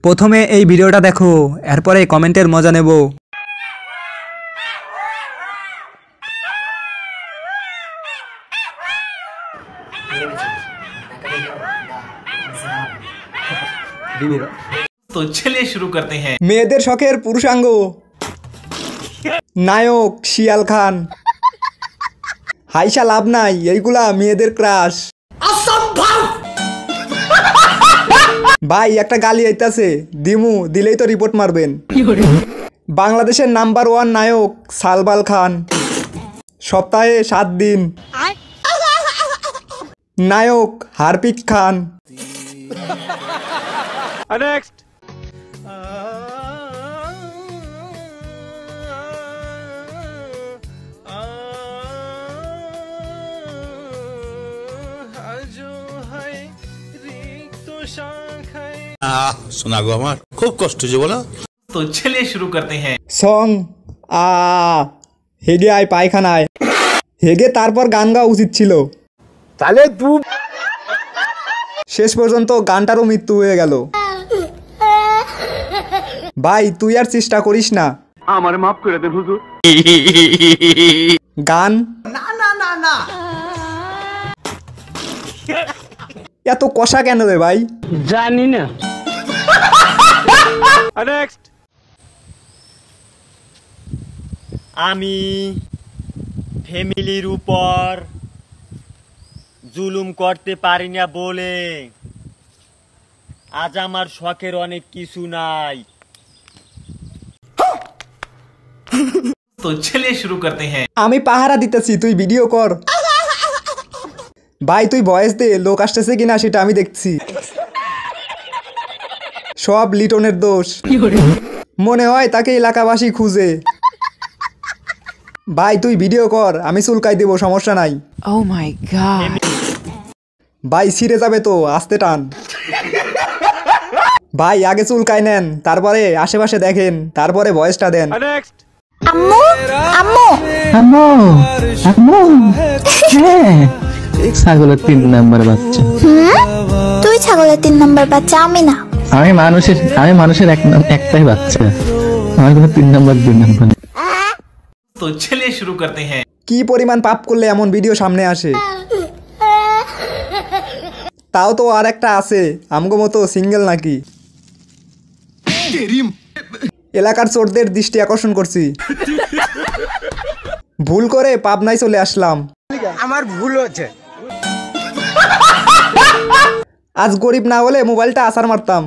প্রথমে এই ভিডিওটা দেখো, এরপরে কমেন্টের মজা নেব। तो चलिए शुरू करते हैं। মেয়েদের শখের পুরুষাঙ্গ নায়ক শিয়াল খান। হাইসা লাভ নাই, এইগুলা মেয়েদের ক্রাশ। ভাই একটা গালি আইতাছে, দিমু দিলেই তো রিপোর্ট মারবেন। বাংলাদেশের নাম্বার 1 নায়ক সালমান খান, সপ্তাহে 7 দিন। নায়ক হারপিক খান। नेक्स्ट শোনা গো আমার খুব কষ্ট যে বলো। तो चलिए शुरू करते हैं। সং হেগে আয় পায়খানায়। হেগে তারপর গান গাওয়া উচিত ছিল। তাহলে তুই শেষ পর্যন্ত গানটারও মৃত্যু হয়ে গেল। ভাই তুই আর চেষ্টা করিস না। আমার মাফ করে দেন হুজুর। গান না এত কষা কেন রে ভাই? জানি না। नेक्स्ट আমি ফ্যামিলির উপর জুলুম করতে পারি না বলে আজ আমার শখের অনেক কিছু নাই। तो चलिए शुरू करते हैं। আমি পাহারা দিতেছি, তুই ভিডিও কর। ভাই তুই ভয়েস দে, লোক আসতেছে কিনা সেটা আমি দেখছি। সব লিটনের দোষ। মনে হয় তাকে এলাকাবাসী খুঁজে। ভাই তুই ভিডিও কর, আমি চুলকাই দেবো, সমস্যা নাই। Oh my god. ভাই ছিঁড়ে যাবে তো, আস্তে টান। ভাই আগে চুলকাই নেন, তারপরে আশেপাশে দেখেন, তারপরে ভয়েসটা দেন। नेक्स्ट আম্মু আম্মু আম্মু আম্মু হ্যাঁ ছাগলের 3 নাম্বার বাচ্চা। তুই ছাগলের 3 নম্বর বাচ্চা, আমি না। আমি মানুষের একটাই বাচ্চা, আমার কোনো 3 নাম্বার 2 নাম্বার। तो चलिए शुरू करते हैं। কি পরিমাণ পাপ করলে এমন ভিডিও সামনে আসে? তাও তো আর একটা আছে, আমগো মতো সিঙ্গেল নাকি? এলাকার চোরদের দৃষ্টি আকর্ষণ করছি। ভুল করে পাবনায় চলে আসলাম। আমার ভুল হচ্ছে। আজ গরিব না হলে মোবাইলটা আছাড় মারতাম।